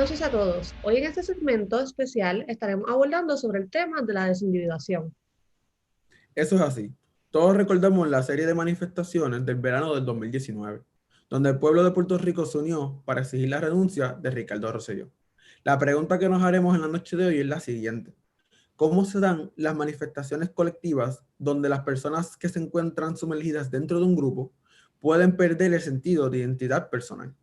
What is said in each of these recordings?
noches a todos. Hoy en este segmento especial estaremos abordando sobre el tema de la desindividuación. Eso es así. Todos recordamos la serie de manifestaciones del verano del 2019, donde el pueblo de Puerto Rico se unió para exigir la renuncia de Ricardo Rosselló. La pregunta que nos haremos en la noche de hoy es la siguiente. ¿Cómo se dan las manifestaciones colectivas donde las personas que se encuentran sumergidas dentro de un grupo pueden perder el sentido de identidad personal?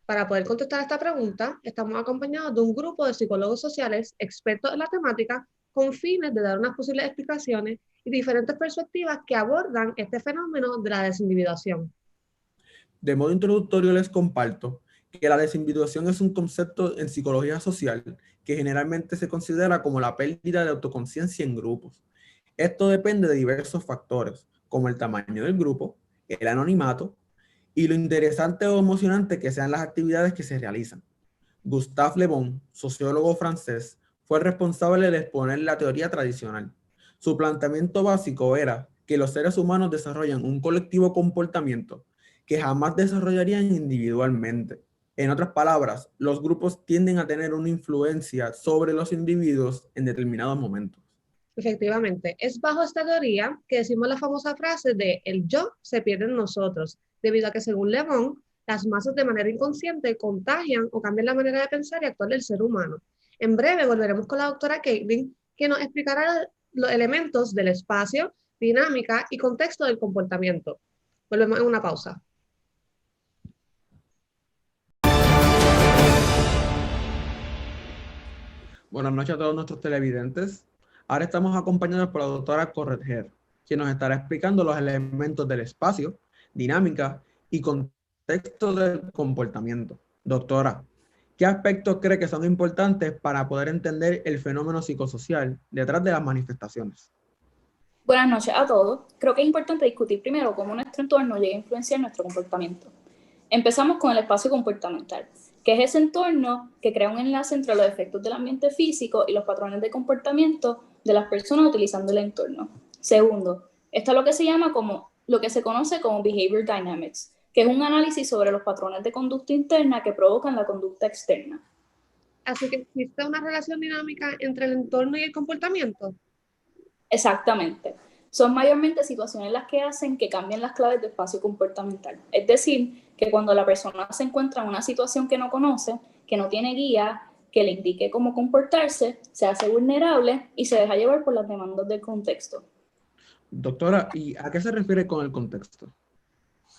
Para poder contestar esta pregunta, estamos acompañados de un grupo de psicólogos sociales expertos en la temática con fines de dar unas posibles explicaciones y diferentes perspectivas que abordan este fenómeno de la desindividuación. De modo introductorio les comparto que la desindividuación es un concepto en psicología social que generalmente se considera como la pérdida de autoconciencia en grupos. Esto depende de diversos factores, como el tamaño del grupo, el anonimato y lo interesante o emocionante que sean las actividades que se realizan. Gustave Le Bon, sociólogo francés, fue responsable de exponer la teoría tradicional. Su planteamiento básico era que los seres humanos desarrollan un colectivo comportamiento que jamás desarrollarían individualmente. En otras palabras, los grupos tienden a tener una influencia sobre los individuos en determinados momentos. Efectivamente, es bajo esta teoría que decimos la famosa frase de el yo se pierde en nosotros, debido a que según Le Bon, las masas de manera inconsciente contagian o cambian la manera de pensar y actuar del ser humano. En breve volveremos con la doctora Caitlin, que nos explicará los elementos del espacio, dinámica y contexto del comportamiento. Volvemos en una pausa. Buenas noches a todos nuestros televidentes. Ahora estamos acompañados por la doctora Corretger, quien nos estará explicando los elementos del espacio, dinámica y contexto del comportamiento. Doctora, ¿qué aspectos cree que son importantes para poder entender el fenómeno psicosocial detrás de las manifestaciones? Buenas noches a todos. Creo que es importante discutir primero cómo nuestro entorno llega a influenciar nuestro comportamiento. Empezamos con el espacio comportamental, que es ese entorno que crea un enlace entre los efectos del ambiente físico y los patrones de comportamiento de las personas utilizando el entorno. Segundo, está lo que se llama lo que se conoce como behavior dynamics, que es un análisis sobre los patrones de conducta interna que provocan la conducta externa. Así que existe una relación dinámica entre el entorno y el comportamiento. Exactamente. Son mayormente situaciones las que hacen que cambien las claves de espacio comportamental. Es decir, que cuando la persona se encuentra en una situación que no conoce, que no tiene guía, que le indique cómo comportarse, se hace vulnerable y se deja llevar por las demandas del contexto. Doctora, ¿y a qué se refiere con el contexto?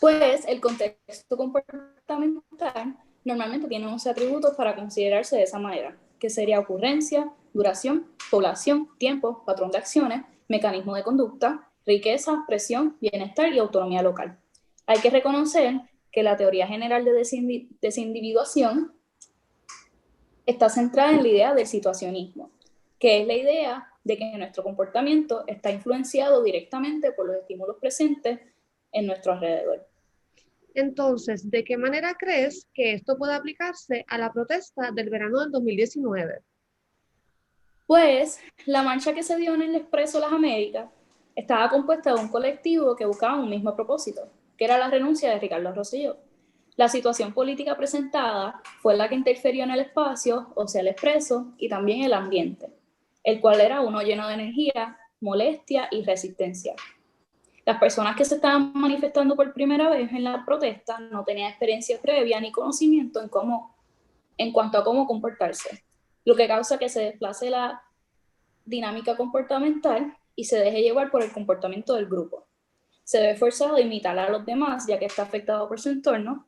Pues el contexto comportamental normalmente tiene 11 atributos para considerarse de esa manera, que sería ocurrencia, duración, población, tiempo, patrón de acciones, mecanismo de conducta, riqueza, presión, bienestar y autonomía local. Hay que reconocer que la teoría general de desindividuación está centrada en la idea del situacionismo, que es la idea de que nuestro comportamiento está influenciado directamente por los estímulos presentes en nuestro alrededor. Entonces, ¿de qué manera crees que esto puede aplicarse a la protesta del verano del 2019? Pues la marcha que se dio en el Expreso Las Américas estaba compuesta de un colectivo que buscaba un mismo propósito, que era la renuncia de Ricardo Rosselló. La situación política presentada fue la que interfirió en el espacio, o sea, el Expreso, y también el ambiente, el cual era uno lleno de energía, molestia y resistencia. Las personas que se estaban manifestando por primera vez en la protesta no tenían experiencia previa ni conocimiento en cuanto a cómo comportarse, lo que causa que se desplace la dinámica comportamental y se deje llevar por el comportamiento del grupo. Se ve forzado a imitar a los demás ya que está afectado por su entorno.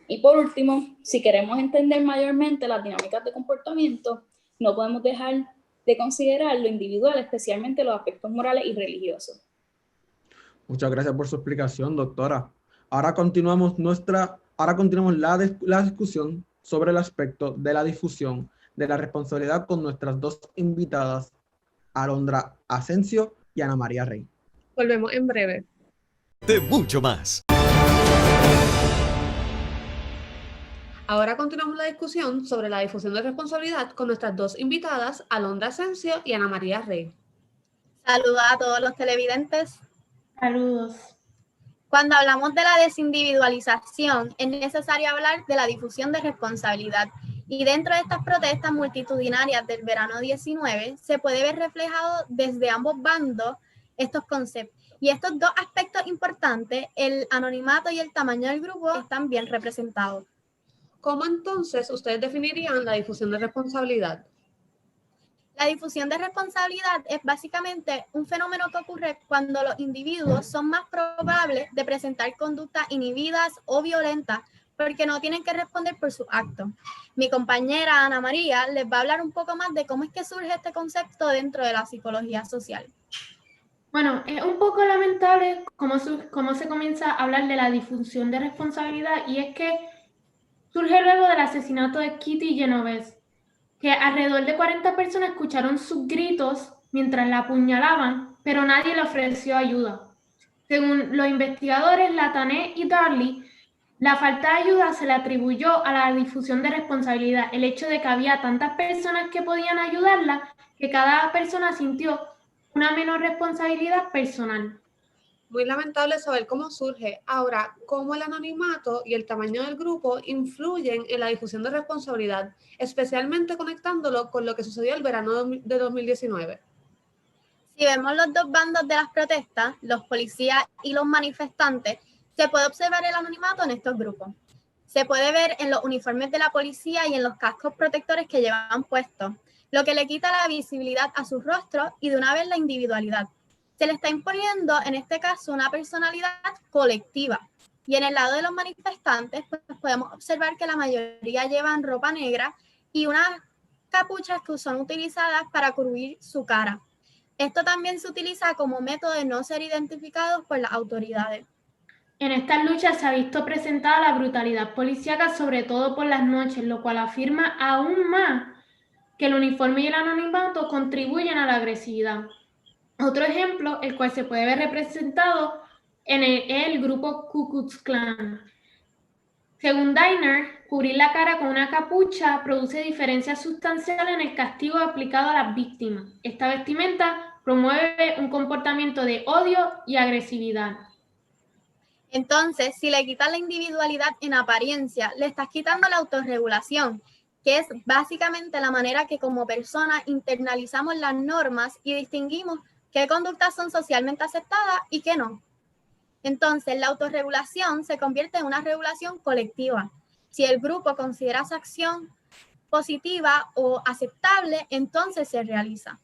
Y por último, si queremos entender mayormente las dinámicas de comportamiento, no podemos dejar de considerar lo individual, especialmente los aspectos morales y religiosos. Muchas gracias por su explicación, doctora. Ahora continuamos la discusión sobre el aspecto de la difusión de la responsabilidad con nuestras dos invitadas, Alondra Asensio y Ana María Rey. Volvemos en breve. De mucho más. Ahora continuamos la discusión sobre la difusión de responsabilidad con nuestras dos invitadas, Alondra Asensio y Ana María Rey. Saludos a todos los televidentes. Saludos. Cuando hablamos de la desindividualización, es necesario hablar de la difusión de responsabilidad. Y dentro de estas protestas multitudinarias del verano 19, se puede ver reflejado desde ambos bandos estos conceptos. Y estos dos aspectos importantes, el anonimato y el tamaño del grupo, están bien representados. ¿Cómo entonces ustedes definirían la difusión de responsabilidad? La difusión de responsabilidad es básicamente un fenómeno que ocurre cuando los individuos son más probables de presentar conductas inhibidas o violentas porque no tienen que responder por sus actos. Mi compañera Ana María les va a hablar un poco más de cómo es que surge este concepto dentro de la psicología social. Bueno, es un poco lamentable cómo se comienza a hablar de la difusión de responsabilidad, y es que surge luego del asesinato de Kitty Genovese, que alrededor de 40 personas escucharon sus gritos mientras la apuñalaban, pero nadie le ofreció ayuda. Según los investigadores Latané y Darley, la falta de ayuda se le atribuyó a la difusión de responsabilidad, el hecho de que había tantas personas que podían ayudarla, que cada persona sintió una menor responsabilidad personal. Muy lamentable saber cómo surge. Ahora, ¿cómo el anonimato y el tamaño del grupo influyen en la difusión de responsabilidad, especialmente conectándolo con lo que sucedió el verano de 2019? Si vemos los dos bandos de las protestas, los policías y los manifestantes, se puede observar el anonimato en estos grupos. Se puede ver en los uniformes de la policía y en los cascos protectores que llevan puestos, lo que le quita la visibilidad a sus rostros y de una vez la individualidad. Se le está imponiendo, en este caso, una personalidad colectiva. Y en el lado de los manifestantes, pues podemos observar que la mayoría llevan ropa negra y unas capuchas que son utilizadas para cubrir su cara. Esto también se utiliza como método de no ser identificados por las autoridades. En estas luchas se ha visto presentada la brutalidad policíaca, sobre todo por las noches, lo cual afirma aún más que el uniforme y el anonimato contribuyen a la agresividad. Otro ejemplo, el cual se puede ver representado en el grupo Ku Klux Klan. Según Diner, cubrir la cara con una capucha produce diferencias sustanciales en el castigo aplicado a las víctimas. Esta vestimenta promueve un comportamiento de odio y agresividad. Entonces, si le quitas la individualidad en apariencia, le estás quitando la autorregulación, que es básicamente la manera que como personas internalizamos las normas y distinguimos qué conductas son socialmente aceptadas y qué no. Entonces, la autorregulación se convierte en una regulación colectiva. Si el grupo considera esa acción positiva o aceptable, entonces se realiza.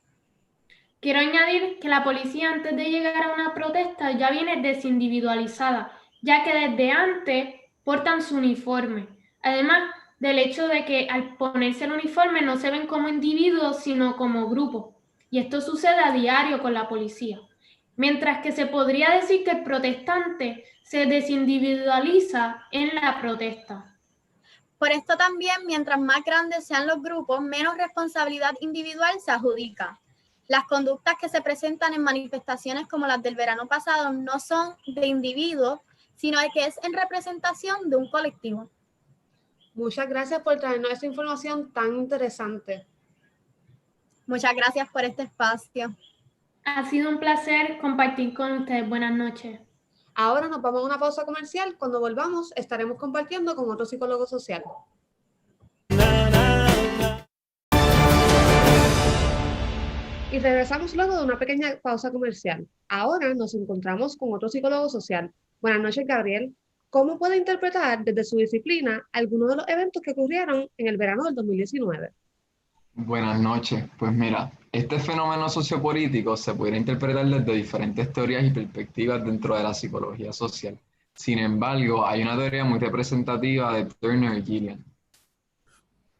Quiero añadir que la policía, antes de llegar a una protesta, ya viene desindividualizada, ya que desde antes portan su uniforme. Además del hecho de que al ponerse el uniforme no se ven como individuos, sino como grupo. Y esto sucede a diario con la policía. Mientras que se podría decir que el protestante se desindividualiza en la protesta. Por esto también, mientras más grandes sean los grupos, menos responsabilidad individual se adjudica. Las conductas que se presentan en manifestaciones como las del verano pasado no son de individuos, sino que es en representación de un colectivo. Muchas gracias por traernos esta información tan interesante. Muchas gracias por este espacio. Ha sido un placer compartir con ustedes. Buenas noches. Ahora nos vamos a una pausa comercial. Cuando volvamos, estaremos compartiendo con otro psicólogo social. Y regresamos luego de una pequeña pausa comercial. Ahora nos encontramos con otro psicólogo social. Buenas noches, Gabriel. ¿Cómo puede interpretar desde su disciplina algunos de los eventos que ocurrieron en el verano del 2019? Buenas noches. Pues mira, este fenómeno sociopolítico se puede interpretar desde diferentes teorías y perspectivas dentro de la psicología social. Sin embargo, hay una teoría muy representativa de Turner y Gillian.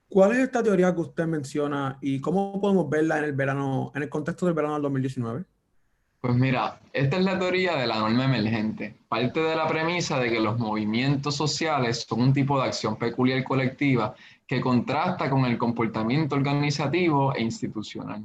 ¿Cuál es esta teoría que usted menciona y cómo podemos verla en el contexto del verano del 2019? Pues mira, esta es la teoría de la norma emergente. Parte de la premisa de que los movimientos sociales son un tipo de acción peculiar colectiva que contrasta con el comportamiento organizativo e institucional.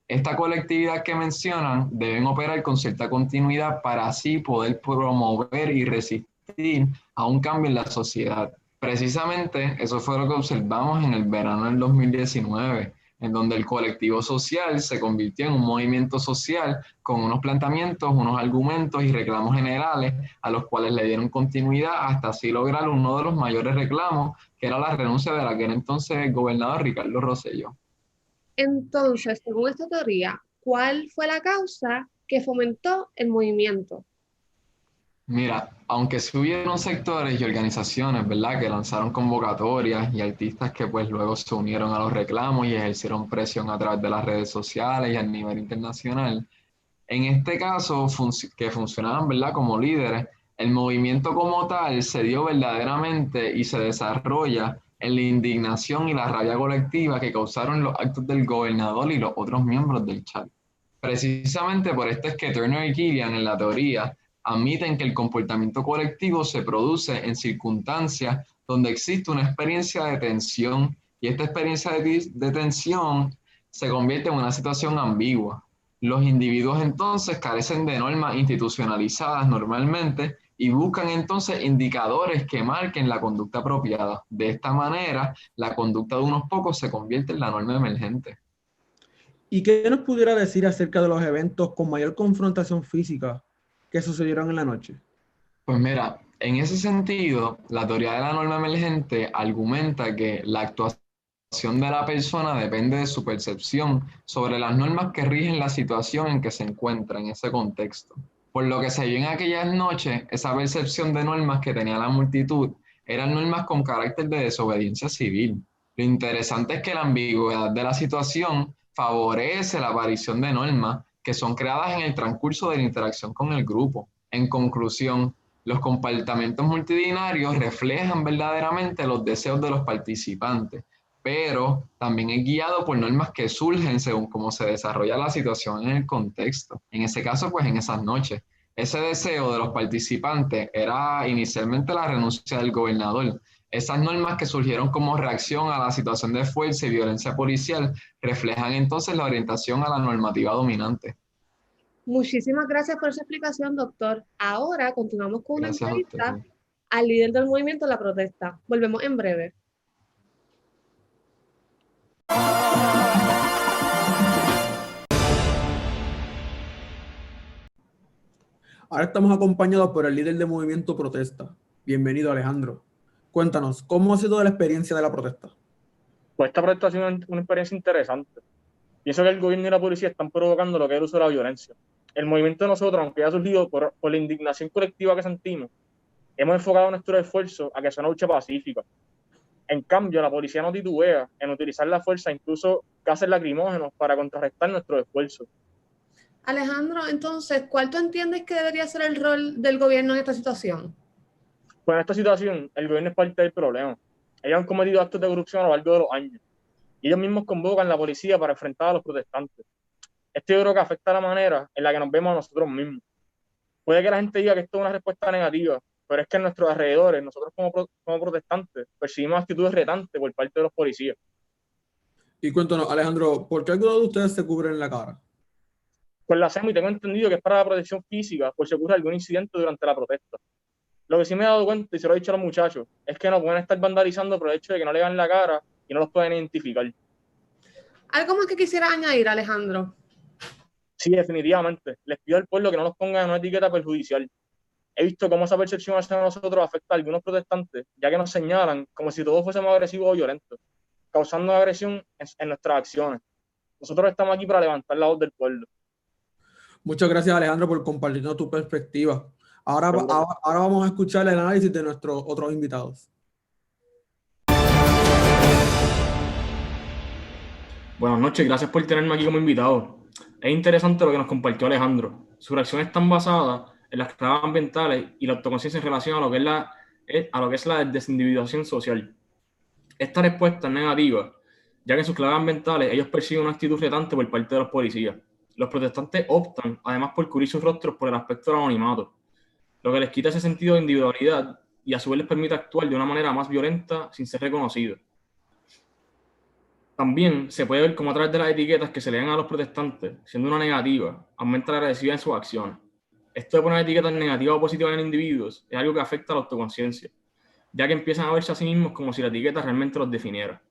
Esta colectividad que mencionan deben operar con cierta continuidad para así poder promover y resistir a un cambio en la sociedad. Precisamente eso fue lo que observamos en el verano del 2019. en donde el colectivo social se convirtió en un movimiento social con unos planteamientos, unos argumentos y reclamos generales a los cuales le dieron continuidad hasta así lograr uno de los mayores reclamos, que era la renuncia de aquel entonces gobernador Ricardo Rosselló. Entonces, según esta teoría, ¿cuál fue la causa que fomentó el movimiento? Mira, aunque sí hubieron sectores y organizaciones, ¿verdad?, que lanzaron convocatorias y artistas que pues luego se unieron a los reclamos y ejercieron presión a través de las redes sociales y a nivel internacional, en este caso, que funcionaban, ¿verdad?, como líderes, el movimiento como tal se dio verdaderamente y se desarrolla en la indignación y la rabia colectiva que causaron los actos del gobernador y los otros miembros del chat. Precisamente por esto es que Turner y Killian en la teoría admiten que el comportamiento colectivo se produce en circunstancias donde existe una experiencia de tensión y esta experiencia de tensión se convierte en una situación ambigua. Los individuos entonces carecen de normas institucionalizadas normalmente y buscan entonces indicadores que marquen la conducta apropiada. De esta manera, la conducta de unos pocos se convierte en la norma emergente. ¿Y qué nos pudiera decir acerca de los eventos con mayor confrontación física que sucedieron en la noche? Pues mira, en ese sentido, la teoría de la norma emergente argumenta que la actuación de la persona depende de su percepción sobre las normas que rigen la situación en que se encuentra en ese contexto. Por lo que se vio en aquellas noches, esa percepción de normas que tenía la multitud eran normas con carácter de desobediencia civil. Lo interesante es que la ambigüedad de la situación favorece la aparición de normas que son creadas en el transcurso de la interacción con el grupo. En conclusión, los comportamientos multitudinarios reflejan verdaderamente los deseos de los participantes, pero también es guiado por normas que surgen según cómo se desarrolla la situación en el contexto. En ese caso, pues en esas noches. Ese deseo de los participantes era inicialmente la renuncia del gobernador. Esas normas que surgieron como reacción a la situación de fuerza y violencia policial reflejan entonces la orientación a la normativa dominante. Muchísimas gracias por esa explicación, doctor. Ahora continuamos con una Gracias a usted. entrevista al líder del movimiento La Protesta. Volvemos en breve. Ahora estamos acompañados por el líder del movimiento Protesta. Bienvenido, Alejandro. Cuéntanos, ¿cómo ha sido la experiencia de la protesta? Pues esta protesta ha sido una experiencia interesante. Pienso que el gobierno y la policía están provocando lo que es el uso de la violencia. El movimiento de nosotros, aunque haya surgido por la indignación colectiva que sentimos, hemos enfocado nuestro esfuerzo a que sea una lucha pacífica. En cambio, la policía no titubea en utilizar la fuerza, incluso gases lacrimógenos, para contrarrestar nuestros esfuerzos. Alejandro, entonces, ¿cuál tú entiendes que debería ser el rol del gobierno en esta situación? Pues en esta situación, el gobierno es parte del problema. Ellos han cometido actos de corrupción a lo largo de los años. Y ellos mismos convocan a la policía para enfrentar a los protestantes. Esto yo creo que afecta la manera en la que nos vemos a nosotros mismos. Puede que la gente diga que esto es una respuesta negativa, pero es que en nuestros alrededores, nosotros como protestantes, percibimos actitudes retantes por parte de los policías. Y cuéntanos, Alejandro, ¿por qué algunos de ustedes se cubren la cara? Pues la hacemos y tengo entendido que es para la protección física por si ocurre algún incidente durante la protesta. Lo que sí me he dado cuenta, y se lo he dicho a los muchachos, es que no pueden estar vandalizando por el hecho de que no le vean la cara y no los pueden identificar. ¿Algo más que quisiera añadir, Alejandro? Sí, definitivamente. Les pido al pueblo que no los pongan en una etiqueta perjudicial. He visto cómo esa percepción hacia nosotros afecta a algunos protestantes, ya que nos señalan como si todos fuésemos agresivos o violentos, causando agresión en nuestras acciones. Nosotros estamos aquí para levantar la voz del pueblo. Muchas gracias, Alejandro, por compartirnos tu perspectiva. Ahora vamos a escuchar el análisis de nuestros otros invitados. Buenas noches, gracias por tenerme aquí como invitado. Es interesante lo que nos compartió Alejandro. Sus reacciones están basadas en las claves ambientales y la autoconciencia en relación a lo que es la desindividuación social. Esta respuesta es negativa, ya que en sus claves ambientales ellos persiguen una actitud retante por parte de los policías. Los protestantes optan, además, por cubrir sus rostros por el aspecto del anonimato, lo que les quita ese sentido de individualidad y a su vez les permite actuar de una manera más violenta sin ser reconocidos. También se puede ver cómo a través de las etiquetas que se le dan a los protestantes, siendo una negativa, aumenta la agresividad en sus acciones. Esto de poner etiquetas negativas o positivas en individuos es algo que afecta a la autoconciencia, ya que empiezan a verse a sí mismos como si la etiqueta realmente los definiera.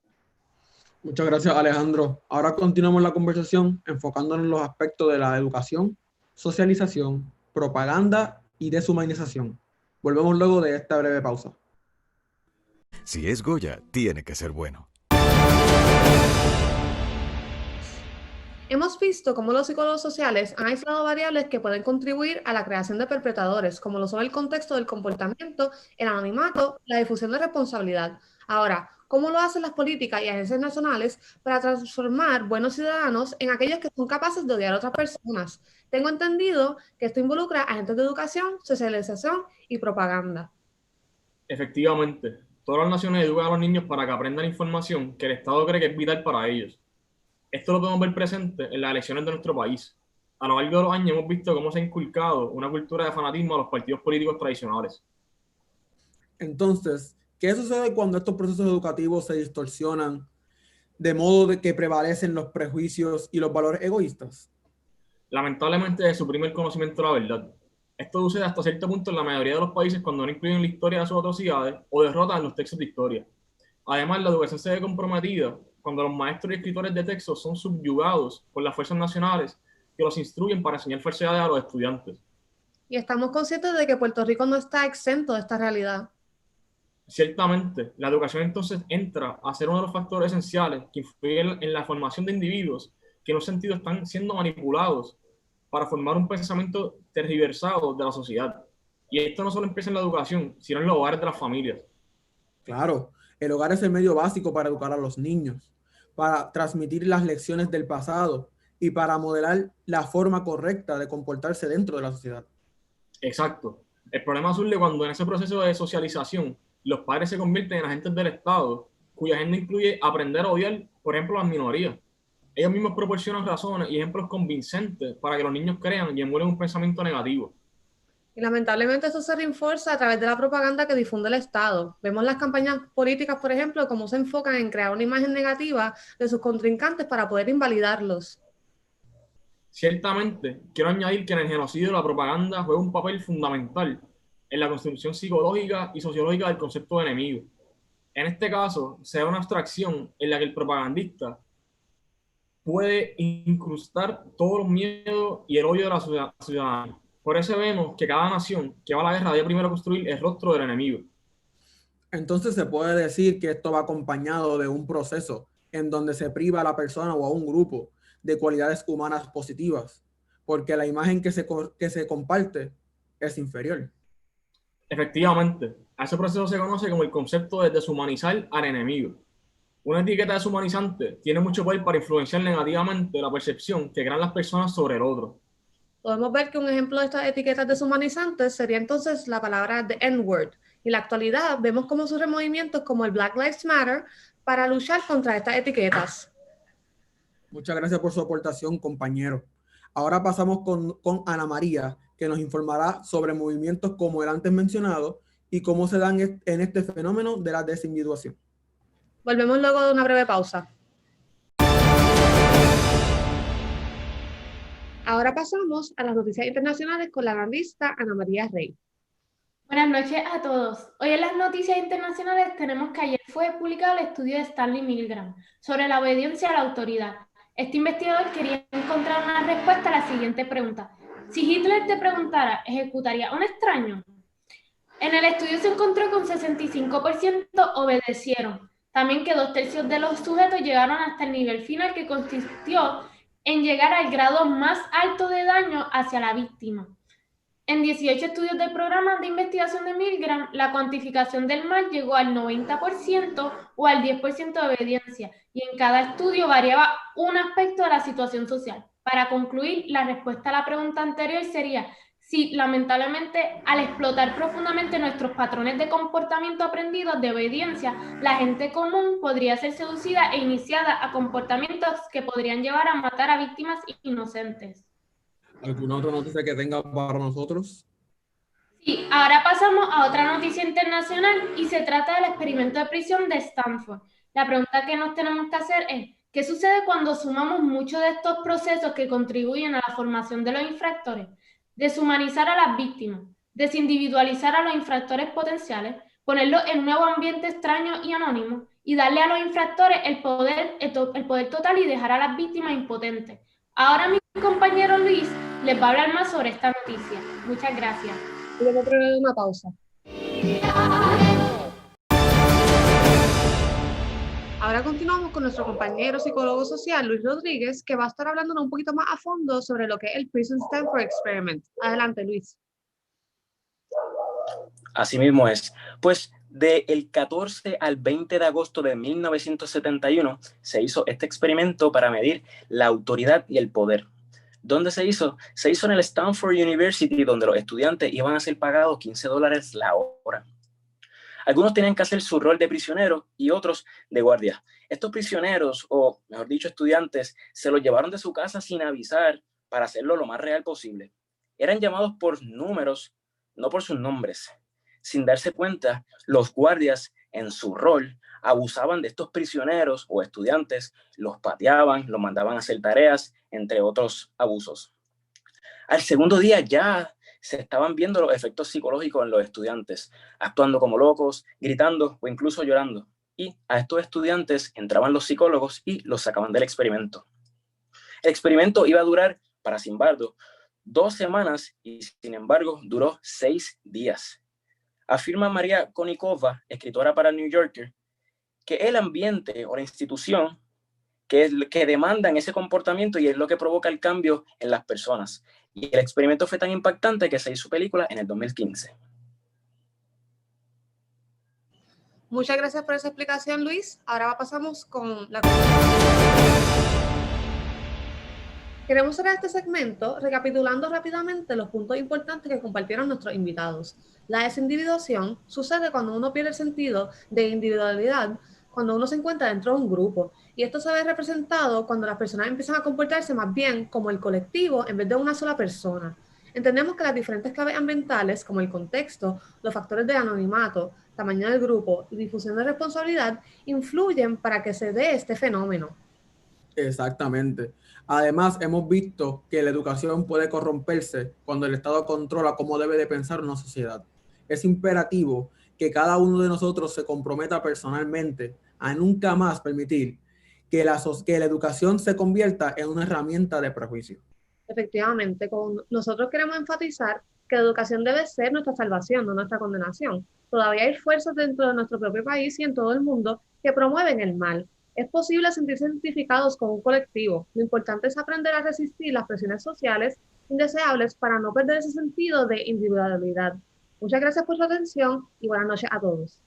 Muchas gracias, Alejandro. Ahora continuamos la conversación enfocándonos en los aspectos de la educación, socialización, propaganda y deshumanización. Volvemos luego de esta breve pausa. Si es Goya, tiene que ser bueno. Hemos visto cómo los psicólogos sociales han aislado variables que pueden contribuir a la creación de perpetradores, como lo son el contexto del comportamiento, el anonimato, la difusión de responsabilidad. Ahora, ¿cómo lo hacen las políticas y agencias nacionales para transformar buenos ciudadanos en aquellos que son capaces de odiar a otras personas? Tengo entendido que esto involucra agentes de educación, socialización y propaganda. Efectivamente, todas las naciones educan a los niños para que aprendan información que el Estado cree que es vital para ellos. Esto lo podemos ver presente en las elecciones de nuestro país. A lo largo de los años hemos visto cómo se ha inculcado una cultura de fanatismo a los partidos políticos tradicionales. Entonces, ¿qué sucede cuando estos procesos educativos se distorsionan de modo de que prevalecen los prejuicios y los valores egoístas? Lamentablemente se suprime el conocimiento de la verdad. Esto sucede hasta cierto punto en la mayoría de los países cuando no incluyen la historia de sus atrocidades o derrotas en los textos de historia. Además, la educación se ve comprometida cuando los maestros y escritores de textos son subyugados por las fuerzas nacionales que los instruyen para enseñar falsedades a los estudiantes. Y estamos conscientes de que Puerto Rico no está exento de esta realidad. Ciertamente, la educación entonces entra a ser uno de los factores esenciales que influyen en la formación de individuos que en un sentido están siendo manipulados para formar un pensamiento tergiversado de la sociedad. Y esto no solo empieza en la educación, sino en los hogares de las familias. Claro, el hogar es el medio básico para educar a los niños, para transmitir las lecciones del pasado y para modelar la forma correcta de comportarse dentro de la sociedad. Exacto. El problema surge cuando en ese proceso de socialización los padres se convierten en agentes del Estado, cuya agenda incluye aprender a odiar, por ejemplo, a las minorías. Ellos mismos proporcionan razones y ejemplos convincentes para que los niños crean y emulen un pensamiento negativo. Y lamentablemente eso se refuerza a través de la propaganda que difunde el Estado. Vemos las campañas políticas, por ejemplo, cómo se enfocan en crear una imagen negativa de sus contrincantes para poder invalidarlos. Ciertamente, quiero añadir que en el genocidio la propaganda juega un papel fundamental en la construcción psicológica y sociológica del concepto de enemigo. En este caso, se da una abstracción en la que el propagandista puede incrustar todos los miedos y el odio de la ciudadanía. Por eso vemos que cada nación que va a la guerra debe primero construir el rostro del enemigo. Entonces se puede decir que esto va acompañado de un proceso en donde se priva a la persona o a un grupo de cualidades humanas positivas, porque la imagen que se comparte es inferior. Efectivamente, a ese proceso se conoce como el concepto de deshumanizar al enemigo. Una etiqueta deshumanizante tiene mucho poder para influenciar negativamente la percepción que crean las personas sobre el otro. Podemos ver que un ejemplo de estas etiquetas deshumanizantes sería entonces la palabra the N-word. Y en la actualidad vemos cómo surgen movimientos como el Black Lives Matter para luchar contra estas etiquetas. Muchas gracias por su aportación, compañero. Ahora pasamos con Ana María, que nos informará sobre movimientos como el antes mencionado y cómo se dan en este fenómeno de la desindividuación. Volvemos luego de una breve pausa. Ahora pasamos a las noticias internacionales con la analista Ana María Rey. Buenas noches a todos. Hoy en las noticias internacionales tenemos que ayer fue publicado el estudio de Stanley Milgram sobre la obediencia a la autoridad. Este investigador quería encontrar una respuesta a la siguiente pregunta. Si Hitler te preguntara, ¿ejecutaría a un extraño? En el estudio se encontró con 65% obedecieron. También que 2/3 de los sujetos llegaron hasta el nivel final, que consistió en llegar al grado más alto de daño hacia la víctima. En 18 estudios del programa de investigación de Milgram, la cuantificación del mal llegó al 90% o al 10% de obediencia, y en cada estudio variaba un aspecto de la situación social. Para concluir, la respuesta a la pregunta anterior sería: sí, lamentablemente, al explotar profundamente nuestros patrones de comportamiento aprendidos de obediencia, la gente común podría ser seducida e iniciada a comportamientos que podrían llevar a matar a víctimas inocentes. ¿Alguna otra noticia que tenga para nosotros? Sí, ahora pasamos a otra noticia internacional y se trata del experimento de prisión de Stanford. La pregunta que nos tenemos que hacer es: ¿qué sucede cuando sumamos muchos de estos procesos que contribuyen a la formación de los infractores? Deshumanizar a las víctimas, desindividualizar a los infractores potenciales, ponerlos en un nuevo ambiente extraño y anónimo y darle a los infractores el poder total y dejar a las víctimas impotentes. Ahora mi compañero Luis les va a hablar más sobre esta noticia. Muchas gracias. Luego primero una pausa. Ahora continuamos con nuestro compañero psicólogo social, Luis Rodríguez, que va a estar hablándonos un poquito más a fondo sobre lo que es el Prison Stanford Experiment. Adelante, Luis. Así mismo es. Pues del 14 al 20 de agosto de 1971 se hizo este experimento para medir la autoridad y el poder. ¿Dónde se hizo? Se hizo en el Stanford University, donde los estudiantes iban a ser pagados $15 la hora. Algunos tenían que hacer su rol de prisionero y otros de guardia. Estos prisioneros, o mejor dicho, estudiantes, se los llevaron de su casa sin avisar para hacerlo lo más real posible. Eran llamados por números, no por sus nombres. Sin darse cuenta, los guardias, en su rol, abusaban de estos prisioneros o estudiantes, los pateaban, los mandaban a hacer tareas, entre otros abusos. Al segundo día ya se estaban viendo los efectos psicológicos en los estudiantes, actuando como locos, gritando o incluso llorando. Y a estos estudiantes entraban los psicólogos y los sacaban del experimento. El experimento iba a durar, para Zimbardo, 2 semanas y sin embargo duró 6 días. Afirma María Konnikova, escritora para New Yorker, que el ambiente o la institución que demandan ese comportamiento y es lo que provoca el cambio en las personas. Y el experimento fue tan impactante que se hizo película en el 2015. Muchas gracias por esa explicación, Luis. Ahora pasamos con la... Queremos cerrar este segmento recapitulando rápidamente los puntos importantes que compartieron nuestros invitados. La desindividuación sucede cuando uno pierde el sentido de individualidad, cuando uno se encuentra dentro de un grupo. Y esto se ve representado cuando las personas empiezan a comportarse más bien como el colectivo en vez de una sola persona. Entendemos que las diferentes claves ambientales, como el contexto, los factores de anonimato, tamaño del grupo y difusión de responsabilidad, influyen para que se dé este fenómeno. Exactamente. Además, hemos visto que la educación puede corromperse cuando el Estado controla cómo debe de pensar una sociedad. Es imperativo que cada uno de nosotros se comprometa personalmente a nunca más permitir que la educación se convierta en una herramienta de prejuicio. Efectivamente, nosotros queremos enfatizar que la educación debe ser nuestra salvación, no nuestra condenación. Todavía hay fuerzas dentro de nuestro propio país y en todo el mundo que promueven el mal. Es posible sentirse identificados con un colectivo. Lo importante es aprender a resistir las presiones sociales indeseables para no perder ese sentido de individualidad. Muchas gracias por su atención y buenas noches a todos.